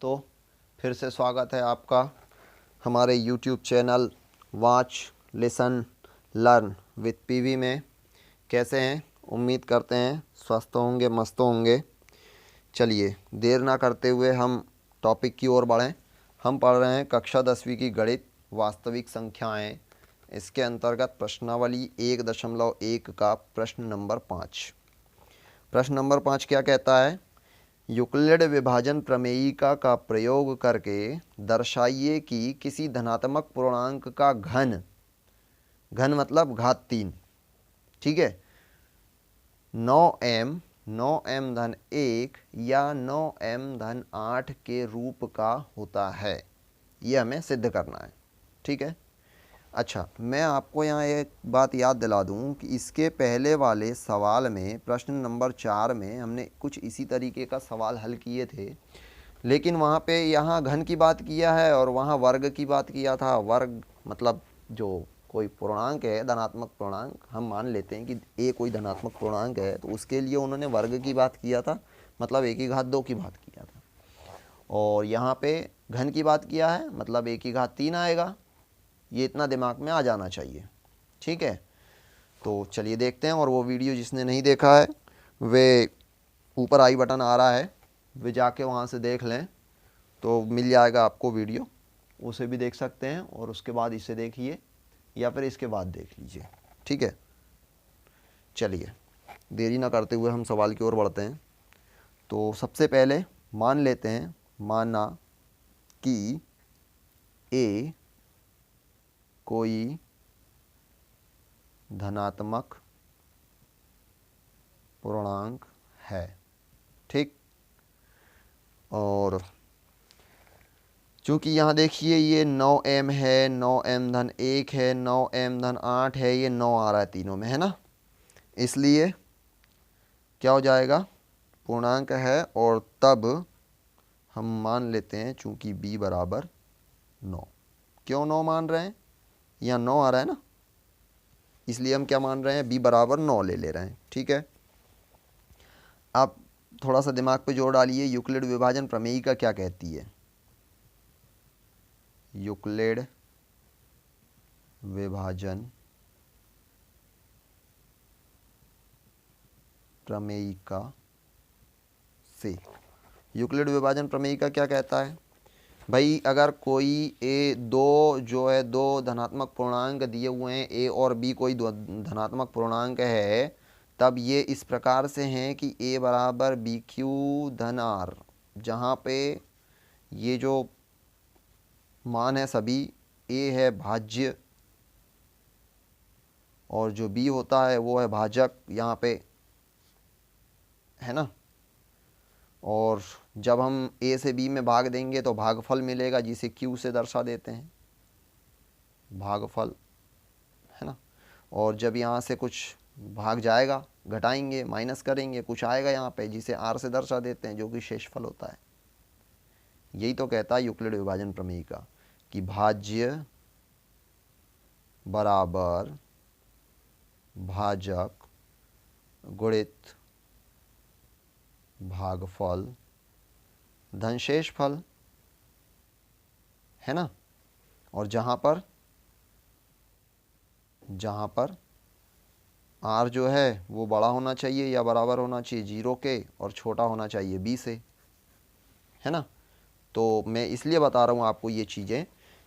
तो फिर से स्वागत है आपका हमारे YouTube channel watch listen learn with PV में। कैसे हैं? उम्मीद करते हैं स्वस्थ होंगे, मस्त होंगे। चलिए देर ना करते हुए हम टॉपिक की ओर बढ़ें। हम पढ़ रहे हैं कक्षा 10वीं की गणित वास्तविक संख्याएं। इसके अंतर्गत प्रश्नावली 1.1 का प्रश्न नंबर 5। प्रश्न नंबर 5 क्या कहता है? यूक्लिड विभाजन प्रमेयिका का प्रयोग करके दर्शाइए कि किसी धनात्मक पूर्णांक का घन, घन मतलब घात 3, ठीक है, 9m धन 1 या 9m धन 8 के रूप का होता है। ये हमें सिद्ध करना है, ठीक है। अच्छा, मैं आपको यहाँ एक बात याद दिला दूँ कि इसके पहले वाले सवाल में प्रश्न नंबर 4 में हमने कुछ इसी तरीके का सवाल हल किए थे, लेकिन वहाँ पे यहाँ घन की बात किया है और वहाँ वर्ग की बात किया था। वर्ग मतलब जो कोई पूर्णांक है, धनात्मक पूर्णांक, हम मान लेते हैं कि ए कोई धनात्मक पूर्णांक है, तो उसके लिए उन्होंने वर्ग की बात किया था, मतलब 1 की घात 2 की बात किया था। और यहाँ पे घन की बात किया है, मतलब 1 की घात 3 आएगा। ये इतना दिमाग में आ जाना चाहिए, ठीक है। तो चलिए देखते हैं। और वो वीडियो जिसने नहीं देखा है वे ऊपर आई बटन आ रहा है, वे जाके वहाँ से देख लें तो मिल जाएगा आपको वीडियो, उसे भी देख सकते हैं। और उसके बाद इसे देखिए या फिर इसके बाद देख लीजिए, ठीक है। चलिए देरी ना करते हुए हम सवाल की ओर बढ़ते हैं। तो सबसे पहले मान लेते हैं, माना कि ए कोई धनात्मक पूर्णांक है, ठीक। और चूँकि यहाँ देखिए ये 9m है, 9m धन 1 है, 9m धन 8 है, ये 9 आ रहा है तीनों में, है ना। इसलिए क्या हो जाएगा, पूर्णांक है। और तब हम मान लेते हैं चूँकि b बराबर 9। क्यों 9 मान रहे हैं? यहाँ 9 आ रहा है ना, इसलिए हम क्या मान रहे हैं, b बराबर 9 ले रहे हैं, ठीक है। आप थोड़ा सा दिमाग पे जोर डालिए, यूक्लिड विभाजन प्रमेयिका क्या कहती है? यूक्लिड विभाजन प्रमेयिका से, यूक्लिड विभाजन प्रमेयिका क्या कहता है भाई? अगर कोई ए दो जो है, दो धनात्मक पूर्णांक दिए हुए हैं, ए और बी कोई दो धनात्मक पूर्णांक है, तब ये इस प्रकार से हैं कि ए बराबर बी क्यू धन आर, जहाँ पे ये जो मान है सभी, ए है भाज्य और जो बी होता है वो है भाजक, यहाँ पे है ना। और जब हम ए से बी में भाग देंगे तो भागफल मिलेगा, जिसे क्यू से दर्शा देते हैं, भागफल, है ना। और जब यहाँ से कुछ भाग जाएगा, घटाएंगे, माइनस करेंगे, कुछ आएगा यहाँ पे जिसे आर से दर्शा देते हैं, जो कि शेषफल होता है। यही तो कहता है यूक्लिड विभाजन प्रमेयिका कि भाज्य बराबर भाजक गुणित भागफल धन शेषफल, है ना। और जहाँ पर आर जो है वो बड़ा होना चाहिए या बराबर होना चाहिए 0 के, और छोटा होना चाहिए b से, है ना। तो मैं इसलिए बता रहा हूँ आपको ये चीज़ें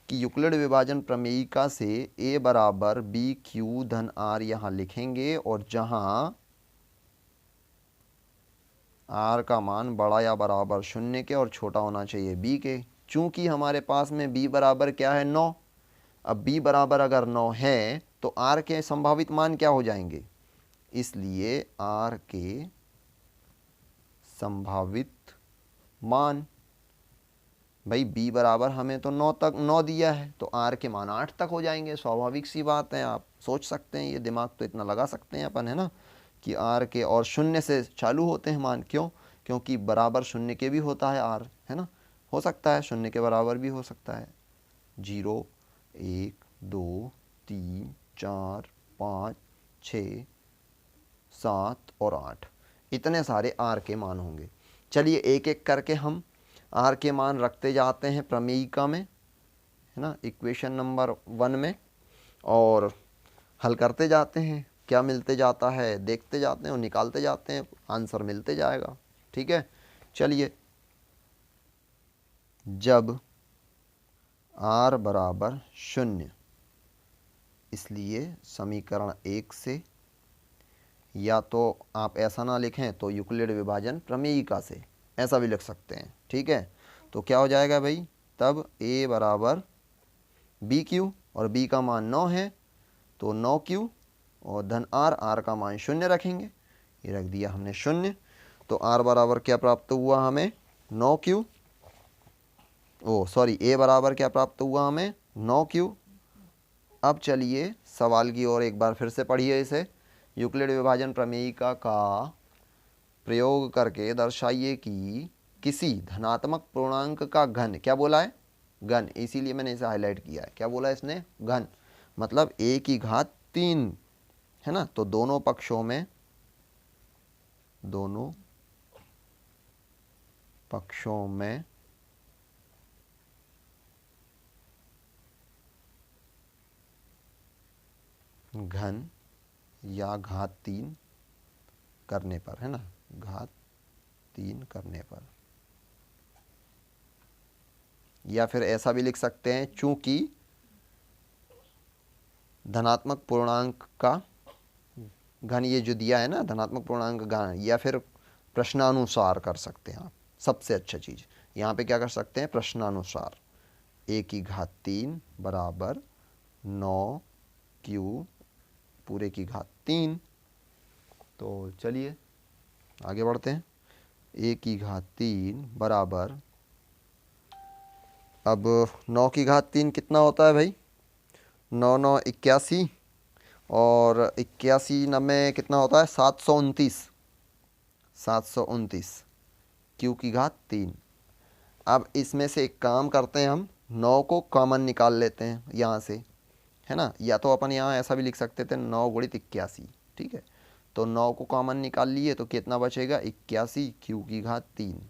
कि यूक्लिड विभाजन प्रमेयिका से a बराबर बी क्यू धन आर यहाँ लिखेंगे, और जहाँ आर का मान बड़ा या बराबर 0 के और छोटा होना चाहिए b के। चूँकि हमारे पास में b बराबर क्या है, 9। अब b बराबर अगर 9 है तो r के संभावित मान क्या हो जाएंगे, इसलिए r के संभावित मान, भाई b बराबर हमें तो 9 दिया है, तो r के मान 8 तक हो जाएंगे। स्वाभाविक सी बात है, आप सोच सकते हैं, ये दिमाग तो इतना लगा सकते हैं अपन, है ना, कि r के और 0 से चालू होते हैं मान। क्यों? क्योंकि बराबर 0 के भी होता है r, है ना। हो सकता है 0 के बराबर भी हो सकता है, 0, 1, 2, 3, 4, 5, 6, 7 और 8, इतने सारे r के मान होंगे। चलिए एक एक करके हम आर के मान रखते जाते हैं प्रमेयिका में, है ना, इक्वेशन नंबर 1 में, और हल करते जाते हैं। क्या मिलते जाता है देखते जाते हैं और निकालते जाते हैं, आंसर मिलते जाएगा। ठीक है, चलिए। जब r बराबर 0, इसलिए समीकरण 1 से, या तो आप ऐसा ना लिखें तो यूक्लिड विभाजन प्रमेयिका से ऐसा भी लिख सकते हैं। ठीक है, तो क्या हो जाएगा भाई, तब a बराबर बी क्यू, और b का मान 9 है तो 9 क्यू, और धन r का मान 0 रखेंगे, ये रख दिया हमने 0। तो r बराबर क्या प्राप्त हुआ हमें, 9 क्यू, a बराबर क्या प्राप्त हुआ हमें, 9 क्यू। अब चलिए सवाल की ओर एक बार फिर से पढ़िए इसे। यूक्लिड विभाजन प्रमेयिका का प्रयोग करके दर्शाइए कि किसी धनात्मक पूर्णांक का घन, क्या बोला है, घन, इसीलिए मैंने इसे हाईलाइट किया है। क्या बोला है इसने, घन, मतलब a की घात 3, है ना। तो दोनों पक्षों में घन या घात 3 करने पर, है ना, घात 3 करने पर, या फिर ऐसा भी लिख सकते हैं, चूंकि धनात्मक पूर्णांक का घन, ये जो दिया है ना धनात्मक पूर्णांक घन, या फिर प्रश्नानुसार कर सकते हैं आप। सबसे अच्छा चीज़ यहाँ पे क्या कर सकते हैं, प्रश्नानुसार। a की घात 3 बराबर 9 क्यू पूरे की घात 3। तो चलिए आगे बढ़ते हैं। a की घात 3 बराबर, अब 9 की घात 3 कितना होता है भाई, 9 9 81, और 81 में कितना होता है, 729 क्यू की घात 3। अब इसमें से एक काम करते हैं, हम 9 को कॉमन निकाल लेते हैं यहाँ से, है ना। या तो अपन यहाँ ऐसा भी लिख सकते थे, 9 गुणित 81। ठीक है, तो 9 को कॉमन निकाल लिए तो कितना बचेगा, 81 क्यू की घात 3।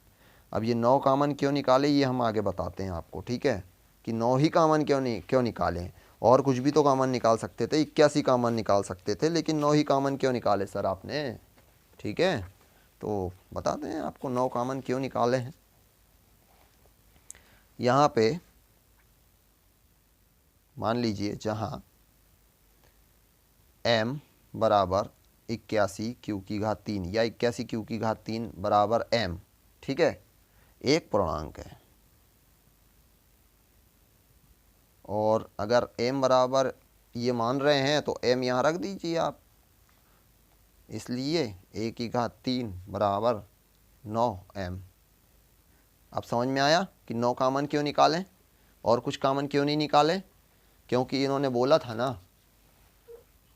अब ये 9 कॉमन क्यों निकाले ये हम आगे बताते हैं आपको। ठीक है, कि 9 ही कॉमन क्यों निकालें, और कुछ भी तो कॉमन निकाल सकते थे, 81 कॉमन निकाल सकते थे, लेकिन 9 ही कॉमन क्यों निकाले सर आपने। ठीक है, तो बताते हैं आपको 9 कॉमन क्यों निकाले हैं। यहाँ पे मान लीजिए जहाँ m बराबर 81 क्यू की घात 3 या 81 क्यू की घात 3 बराबर m, ठीक है, एक पूर्णांक है। और अगर m बराबर ये मान रहे हैं तो m यहाँ रख दीजिए आप, इसलिए a की घात 3 बराबर 9m। अब समझ में आया कि 9 कॉमन क्यों निकालें और कुछ कॉमन क्यों नहीं निकाले, क्योंकि इन्होंने बोला था ना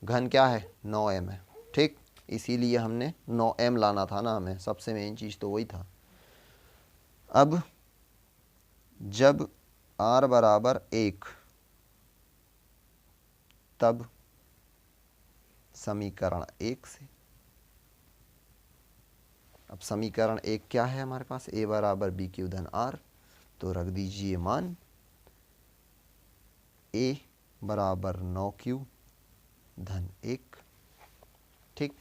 घन क्या है, 9m है। ठीक, इसीलिए हमने 9m लाना था ना हमें, सबसे मेन चीज़ तो वही था। अब जब r बराबर 1, तब समीकरण 1 से, अब समीकरण 1 क्या है हमारे पास, a बराबर बी क्यू धन r, तो रख दीजिए मान a बराबर 9 क्यू धन 1। ठीक,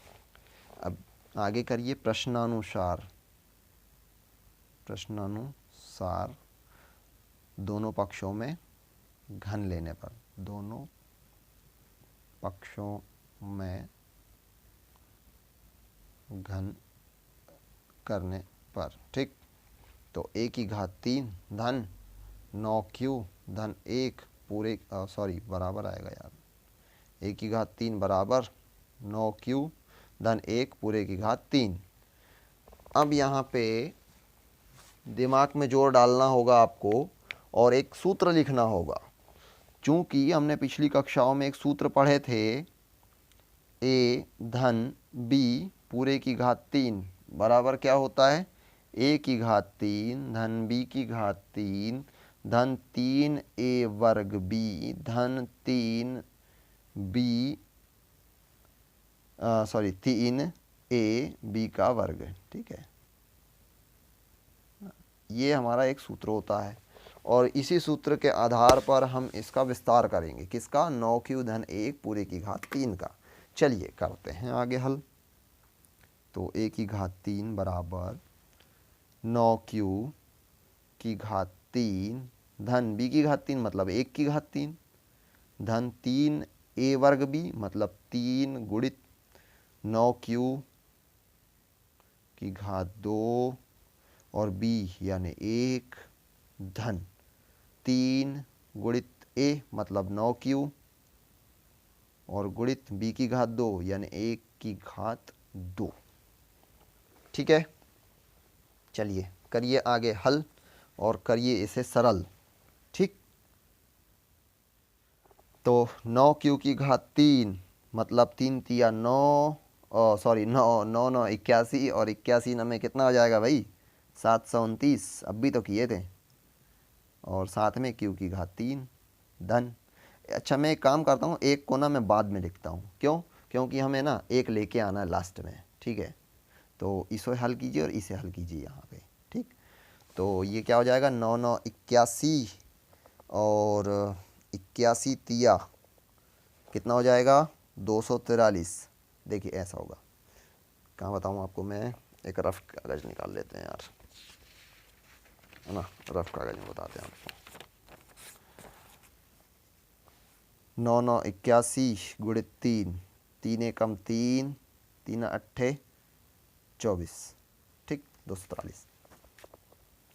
अब आगे करिए प्रश्नानुसार दोनों पक्षों में घन लेने पर, दोनों पक्षों में घन करने पर। ठीक, तो a की घात 3 धन 9 क्यू धन 1 पूरे बराबर आएगा यार, a की घात 3 बराबर 9 क्यू धन 1 पूरे की घात 3। अब यहाँ पे दिमाग में जोर डालना होगा आपको और एक सूत्र लिखना होगा। चूँकि हमने पिछली कक्षाओं में एक सूत्र पढ़े थे, a धन b पूरे की घात 3 बराबर क्या होता है, a की घात 3 धन b की घात 3 धन 3a वर्ग b धन 3a b का वर्ग। ठीक है, ये हमारा एक सूत्र होता है और इसी सूत्र के आधार पर हम इसका विस्तार करेंगे। किसका? 9q धन 1 पूरे की घात 3 का। चलिए करते हैं आगे हल। तो a की घात 3 बराबर 9q की घात 3 धन b की घात 3 मतलब 1 की घात 3 धन 3a वर्ग b मतलब 3 गुणित 9q की घात 2 और b यानी 1 धन 3 गुणित a मतलब 9q और गुणित b की घात 2 यानी 1 की घात 2। ठीक है, चलिए करिए आगे हल और करिए इसे सरल। ठीक, तो 9q की घात 3 मतलब 3 तिया 9 सॉरी 9 9 9 81 और 81 में कितना हो जाएगा भाई? 729। अब भी तो किए थे। और साथ में q की घात 3 धन। अच्छा मैं एक काम करता हूँ, एक को ना मैं बाद में लिखता हूँ। क्यों? क्योंकि हमें ना एक लेके आना है लास्ट में। ठीक है, तो इसे हल कीजिए और इसे हल कीजिए यहाँ पे। ठीक, तो ये क्या हो जाएगा? 9 9 81 और 81 तिया कितना हो जाएगा? 243। देखिए ऐसा होगा, कहाँ बताऊँ आपको मैं, एक रफ कागज़ निकाल लेते हैं यार, है ना, रफ कागज़ में बताते हैं आपको। 9 9 81 गुणित 3, 3 एकम 3, 3 अट्ठे 24। ठीक, 243।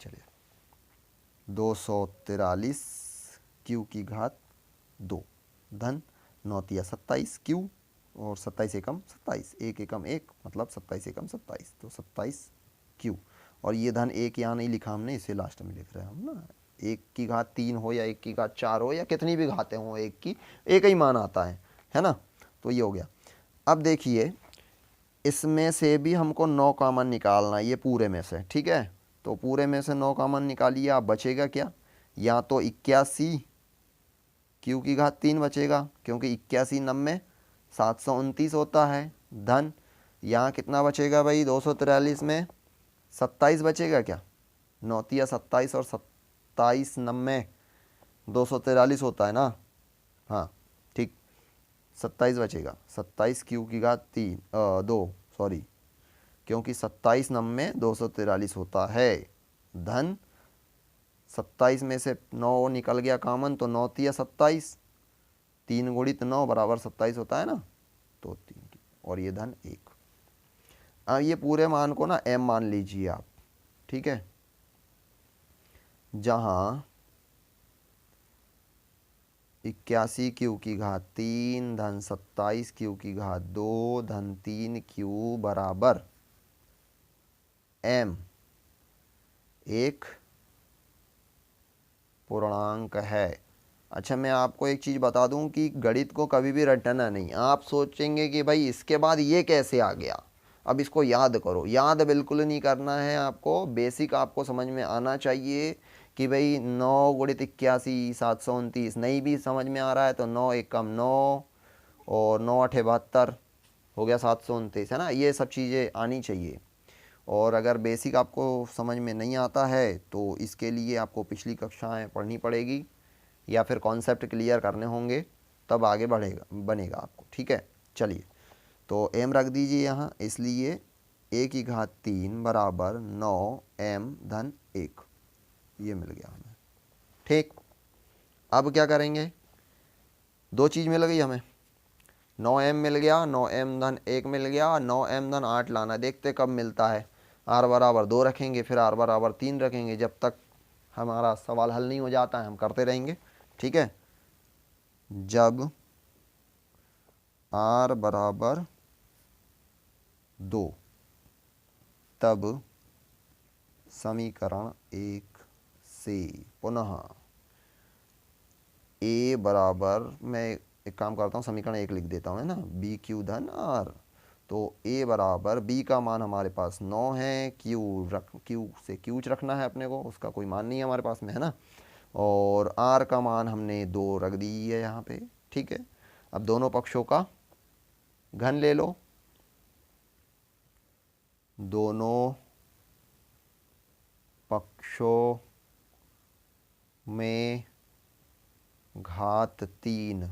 चलिए 243 क्यू की घात 2 धन 9 तिया 27 क्यू और 27 एकम 27, 1 एकम 1 मतलब 27 एकम 27, तो 27 क्यू। और ये धन 1 यहाँ नहीं लिखा हमने, इसे लास्ट में लिख रहे हैं हम ना। 1 की घात 3 हो या 1 की घात 4 हो या कितनी भी घातें हों, एक की एक ही मान आता है ना। तो ये हो गया। अब देखिए इसमें से भी हमको 9 कॉमन निकालना है, ये पूरे में से। ठीक है, तो पूरे में से 9 कॉमन निकालिए, आप बचेगा क्या? या तो 81 क्यू की घात 3 बचेगा, क्योंकि 81 90 729 होता है, धन यहाँ कितना बचेगा भाई? 243 में 27 बचेगा क्या? 9 तिया 27 और 27 90 243 होता है ना। हाँ ठीक, 27 बचेगा। 27 क्यू की घात 2 सॉरी, क्योंकि 27 90 243 होता है, धन 27 में से 9 निकल गया कॉमन, तो 9 तिया 27, 3 गुणित 9 बराबर 27 होता है ना, तो 3 की और ये धन 1। अब ये पूरे मान को ना m मान लीजिए आप। ठीक है, जहाँ 81 क्यू की घात 3 धन 27 क्यू की घात 2 धन 3 क्यू बराबर m एक पूर्णांक है। अच्छा मैं आपको एक चीज़ बता दूं कि गणित को कभी भी रटना नहीं। आप सोचेंगे कि भाई इसके बाद ये कैसे आ गया, अब इसको याद करो। याद बिल्कुल नहीं करना है आपको, बेसिक आपको समझ में आना चाहिए कि भाई 9 गुणित 81 729। नहीं भी समझ में आ रहा है तो 9 एकम 9 और 9 आठे 72 हो गया 729, है ना। ये सब चीज़ें आनी चाहिए। और अगर बेसिक आपको समझ में नहीं आता है तो इसके लिए आपको पिछली कक्षाएं पढ़नी पड़ेगी या फिर कॉन्सेप्ट क्लियर करने होंगे, तब आगे बनेगा आपको। ठीक है, चलिए तो m रख दीजिए यहाँ, इसलिए a की घात 3 बराबर 9m धन 1, ये मिल गया हमें। ठीक, अब क्या करेंगे? दो चीज़ मिल गई हमें, 9m मिल गया, 9m धन 1 मिल गया, 9m धन 8 लाना। देखते कब मिलता है। r बराबर 2 रखेंगे, फिर r बराबर 3 रखेंगे, जब तक हमारा सवाल हल नहीं हो जाता है हम करते रहेंगे। ठीक है, जब r बराबर 2 तब समीकरण 1 से पुनः a बराबर, मैं एक काम करता हूँ समीकरण 1 लिख देता हूँ, है ना, बी क्यू धन r। तो a बराबर b का मान हमारे पास 9 है, q से q रखना है अपने को, उसका कोई मान नहीं है हमारे पास में, है ना। और r का मान हमने 2 रख दी है यहाँ पे। ठीक है, अब दोनों पक्षों का घन ले लो, दोनों पक्षों में घात 3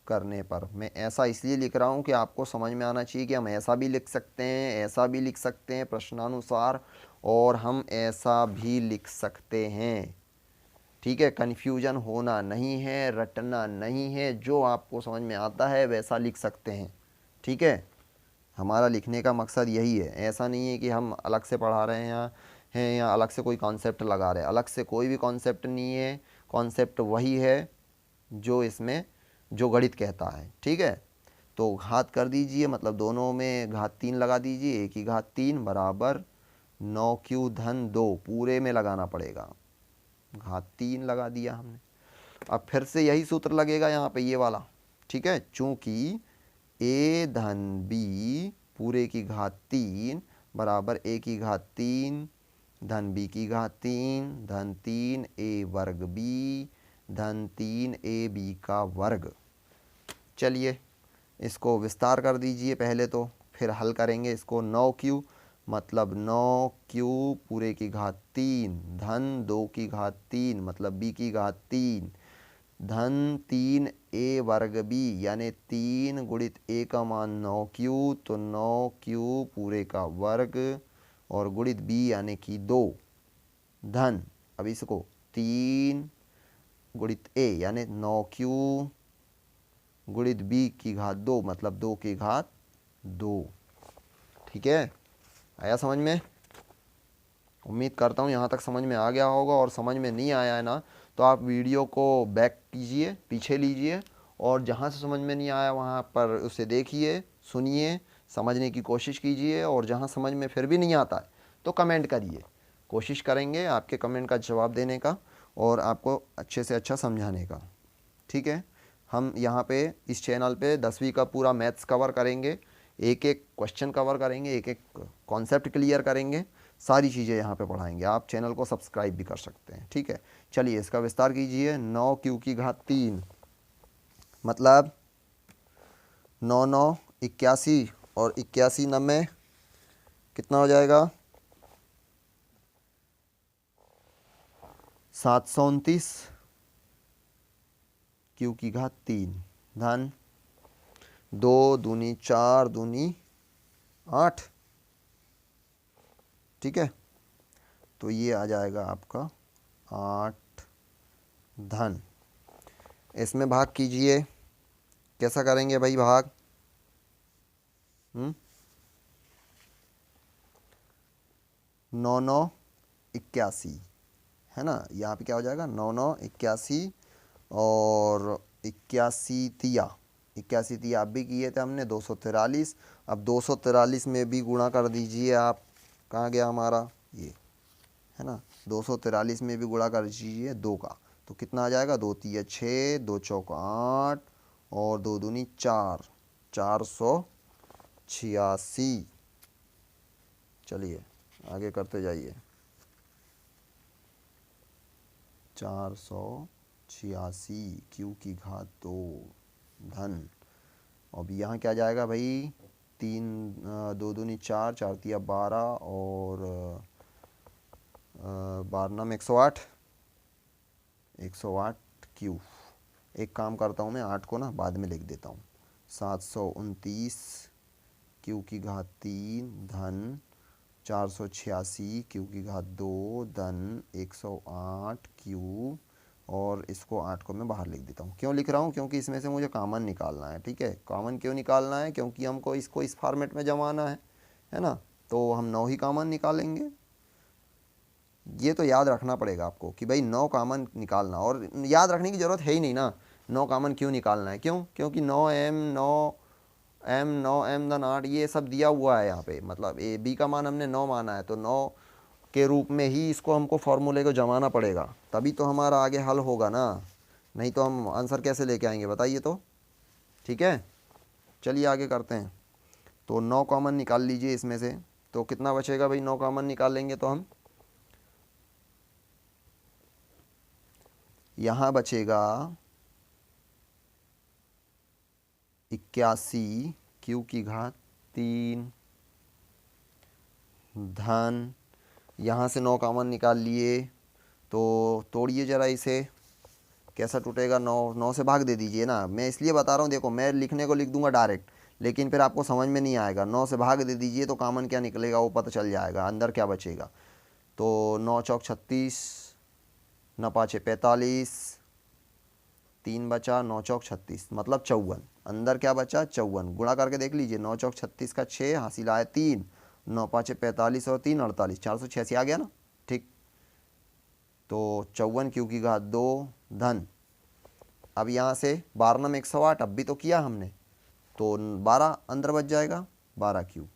करने पर। मैं ऐसा इसलिए लिख रहा हूँ कि आपको समझ में आना चाहिए कि हम ऐसा भी लिख सकते हैं, ऐसा भी लिख सकते हैं प्रश्नानुसार, और हम ऐसा भी लिख सकते हैं। ठीक है, कन्फ्यूजन होना नहीं है, रटना नहीं है, जो आपको समझ में आता है वैसा लिख सकते हैं। ठीक है, हमारा लिखने का मकसद यही है। ऐसा नहीं है कि हम अलग से पढ़ा रहे हैं या अलग से कोई कॉन्सेप्ट लगा रहे हैं। अलग से कोई भी कॉन्सेप्ट नहीं है, कॉन्सेप्ट वही है जो इसमें जो गणित कहता है। ठीक है, तो घात कर दीजिए, मतलब दोनों में घात 3 लगा दीजिए। 1 की घात 3 बराबर 9q धन 2, पूरे में लगाना पड़ेगा, घात 3 लगा दिया हमने। अब फिर से यही सूत्र लगेगा यहाँ पे, ये वाला। ठीक है, चूंकि a धन b पूरे की घात 3 बराबर a की घात 3 धन b की घात 3 धन 3a वर्ग b धन 3ab का वर्ग। चलिए इसको विस्तार कर दीजिए पहले तो, फिर हल करेंगे इसको। 9q मतलब 9q पूरे की घात 3 धन 2 की घात 3 मतलब b की घात 3 धन 3a वर्ग b, यानी 3 गुणित a का मान 9q, तो 9q पूरे का वर्ग और गुणित b यानी कि 2 धन, अब इसको 3 गुणित a यानी 9q गुणित b की घात 2 मतलब 2 की घात 2। ठीक है, आया समझ में? उम्मीद करता हूँ यहाँ तक समझ में आ गया होगा, और समझ में नहीं आया है ना तो आप वीडियो को बैक कीजिए, पीछे लीजिए, और जहाँ से समझ में नहीं आया वहाँ पर उसे देखिए, सुनिए, समझने की कोशिश कीजिए, और जहाँ समझ में फिर भी नहीं आता है तो कमेंट करिए। कोशिश करेंगे आपके कमेंट का जवाब देने का और आपको अच्छे से अच्छा समझाने का। ठीक है, हम यहाँ पे इस चैनल पे 10वीं का पूरा मैथ्स कवर करेंगे, एक एक क्वेश्चन कवर करेंगे, एक एक कॉन्सेप्ट क्लियर करेंगे, सारी चीज़ें यहाँ पे पढ़ाएंगे। आप चैनल को सब्सक्राइब भी कर सकते हैं। ठीक है, चलिए इसका विस्तार कीजिए। 9q की घात 3 मतलब 9 9 81, और 81 9 कितना हो जाएगा? 729 q की घात 3 धन 2 दूनी 4 दूनी 8। ठीक है, तो ये आ जाएगा आपका 8 धन, इसमें भाग कीजिए। कैसा करेंगे भाई भाग? 9 9 81 है ना, यहाँ पे क्या हो जाएगा? 9 9 81 और 81 तिया अब भी किए थे हमने 243। अब 243 में भी गुणा कर दीजिए आप। कहाँ गया हमारा ये, है ना? 243 में भी गुणा कर दीजिए 2 का, तो कितना आ जाएगा? 2 तिया 6, 2 चौका 8 और 2 दूनी 4, 486। चलिए आगे करते जाइए। 486 q की घात 2 धन, अब यहाँ क्या जाएगा भाई? 3 2 दूनी 4, 4 तिया 12 और 12 नाम 108, 108 q। एक काम करता हूँ मैं, 8 को ना बाद में लिख देता हूँ। 729 q की घात 3 धन 486 q की घात 2 धन 108 q, और इसको 8 को मैं बाहर लिख देता हूँ। क्यों लिख रहा हूँ? क्योंकि इसमें से मुझे कॉमन निकालना है। ठीक है, कॉमन क्यों निकालना है? क्योंकि हमको इसको इस फॉर्मेट में जमाना है ना, तो हम 9 ही कॉमन निकालेंगे। ये तो याद रखना पड़ेगा आपको कि भाई 9 कॉमन निकालना, और याद रखने की ज़रूरत है ही नहीं ना 9 कॉमन क्यों निकालना है। क्यों? क्योंकि 9m धन 8 ये सब दिया हुआ है यहाँ पे, मतलब ए बी का मान हमने 9 माना है, तो 9 के रूप में ही इसको हमको फॉर्मूले को जमाना पड़ेगा, तभी तो हमारा आगे हल होगा ना, नहीं तो हम आंसर कैसे लेके आएंगे बताइए तो। ठीक है, चलिए आगे करते हैं। तो 9 कॉमन निकाल लीजिए इसमें से, तो कितना बचेगा भाई? 9 कॉमन निकाल लेंगे तो हम यहाँ बचेगा 81 q की घात 3 धन यहाँ से 9 कॉमन निकाल लिए, तो तोड़िए ज़रा इसे, कैसा टूटेगा? 9 से भाग दे दीजिए ना। मैं इसलिए बता रहा हूँ, देखो मैं लिखने को लिख दूंगा डायरेक्ट, लेकिन फिर आपको समझ में नहीं आएगा। 9 से भाग दे दीजिए तो कॉमन क्या निकलेगा वो पता चल जाएगा, अंदर क्या बचेगा। तो 9 चौक 36, 9 पाँचे 45, 3 बचा, 9 चौक 36 मतलब 54। अंदर क्या बचा? 54। गुणा करके देख लीजिए, 9 चौक 36 का 6, हासिल आया 3, 9 पाँचे 45 और 3 48, 486 आ गया ना। ठीक, तो 54 क्यू की घात 2 धन, अब यहाँ से 12 में 108 अब भी तो किया हमने, तो 12 अंदर बच जाएगा, 12 क्यू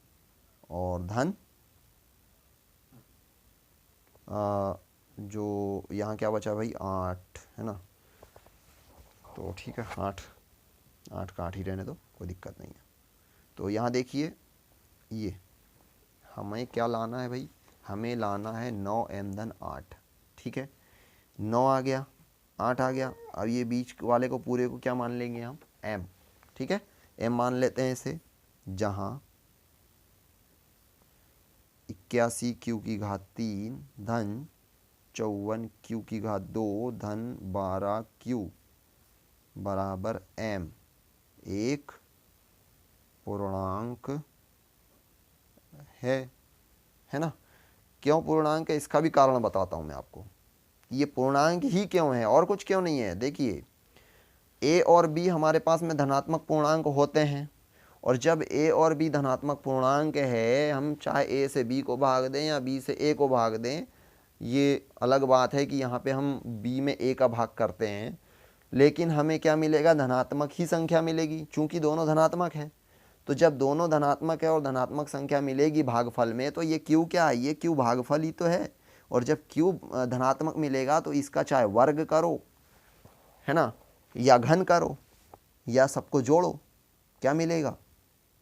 और धन जो यहाँ क्या बचा भाई? 8 है ना। तो ठीक है, 8 का 8 ही रहने दो, कोई दिक्कत नहीं है। तो यहाँ देखिए, ये हमें क्या लाना है भाई? हमें लाना है 9m धन 8। ठीक है, 9 आ गया, 8 आ गया। अब ये बीच वाले को पूरे को क्या मान लेंगे हम? m। ठीक है, m मान लेते हैं इसे, जहाँ 81 क्यू की घात 3 धन 54 क्यू की घात 2 धन 12 क्यू बराबर m एक पूर्णांक है ना। क्यों पूर्णांक है इसका भी कारण बताता हूँ मैं आपको। ये पूर्णांक ही क्यों है और कुछ क्यों नहीं है। देखिए, a और b हमारे पास में धनात्मक पूर्णांक होते हैं, और जब a और b धनात्मक पूर्णांक है, हम चाहे a से b को भाग दें या b से a को भाग दें, ये अलग बात है कि यहाँ पे हम b में a का भाग करते हैं, लेकिन हमें क्या मिलेगा? धनात्मक ही संख्या मिलेगी, चूंकि दोनों धनात्मक हैं। तो जब दोनों धनात्मक है और धनात्मक संख्या मिलेगी भागफल में, तो ये क्यू क्या है? ये क्यू भागफल ही तो है। और जब क्यू धनात्मक मिलेगा तो इसका चाहे वर्ग करो, है ना, या घन करो, या सबको जोड़ो, क्या मिलेगा?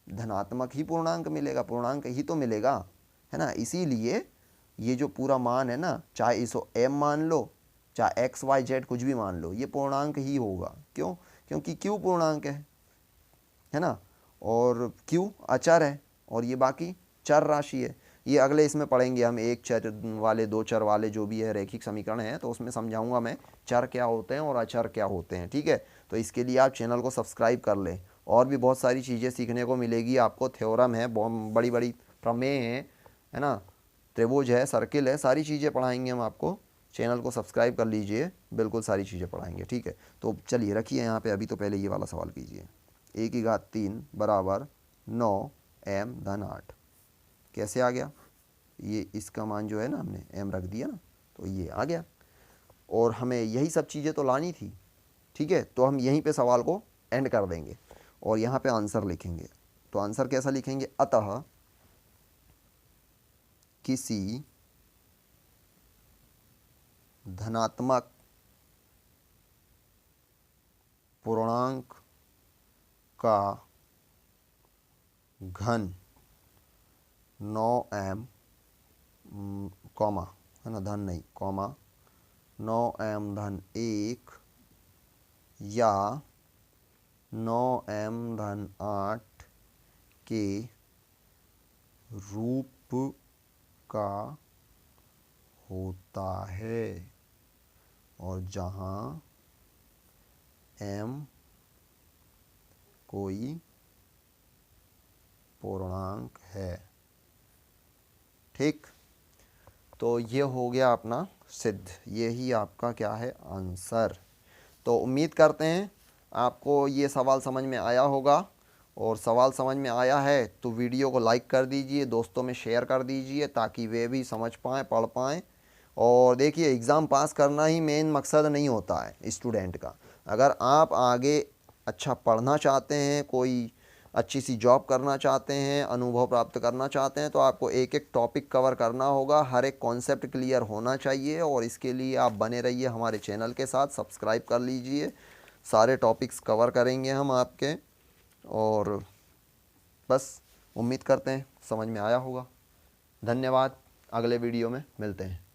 धनात्मक ही पूर्णांक मिलेगा, पूर्णांक ही तो मिलेगा, है ना। इसीलिए ये जो पूरा मान है ना, चाहे इसको m मान लो, चाहे x y z कुछ भी मान लो, ये पूर्णांक ही होगा। क्यों? क्योंकि q पूर्णांक है ना, और q अचर है और ये बाकी चर राशि है। ये अगले इसमें पढ़ेंगे हम, एक चर वाले, दो चर वाले, जो भी है रैखिक समीकरण है, तो उसमें समझाऊंगा मैं चर क्या होते हैं और अचर क्या होते हैं। ठीक है, तो इसके लिए आप चैनल को सब्सक्राइब कर लें, और भी बहुत सारी चीज़ें सीखने को मिलेगी आपको। थ्योरम है, बड़ी बड़ी प्रमेय है ना, त्रिभुज है, सर्किल है, सारी चीज़ें पढ़ाएंगे हम आपको। चैनल को सब्सक्राइब कर लीजिए, बिल्कुल सारी चीज़ें पढ़ाएंगे। ठीक है, तो चलिए रखिए यहाँ पे। अभी तो पहले ये वाला सवाल कीजिए, a की घात 3 बराबर 9m धन 8 कैसे आ गया? ये इसका मान जो है ना, हमने m रख दिया ना, तो ये आ गया। और हमें यही सब चीज़ें तो लानी थी। ठीक है, तो हम यहीं पे सवाल को एंड कर देंगे और यहाँ पे आंसर लिखेंगे। तो आंसर कैसा लिखेंगे? अतः किसी धनात्मक पूर्णांक का घन 9m कॉमा, है ना, धन नहीं कॉमा, 9m धन 1 या 9m धन 8 के रूप का होता है, और जहाँ m कोई पूर्णांक है। ठीक, तो ये हो गया अपना सिद्ध, यही आपका क्या है? आंसर। तो उम्मीद करते हैं आपको ये सवाल समझ में आया होगा, और सवाल समझ में आया है तो वीडियो को लाइक कर दीजिए, दोस्तों में शेयर कर दीजिए, ताकि वे भी समझ पाएँ, पढ़ पाएँ। और देखिए, एग्ज़ाम पास करना ही मेन मकसद नहीं होता है स्टूडेंट का। अगर आप आगे अच्छा पढ़ना चाहते हैं, कोई अच्छी सी जॉब करना चाहते हैं, अनुभव प्राप्त करना चाहते हैं, तो आपको एक एक टॉपिक कवर करना होगा, हर एक कॉन्सेप्ट क्लियर होना चाहिए। और इसके लिए आप बने रहिए हमारे चैनल के साथ, सब्सक्राइब कर लीजिए, सारे टॉपिक्स कवर करेंगे हम आपके। और बस उम्मीद करते हैं समझ में आया होगा। धन्यवाद, अगले वीडियो में मिलते हैं।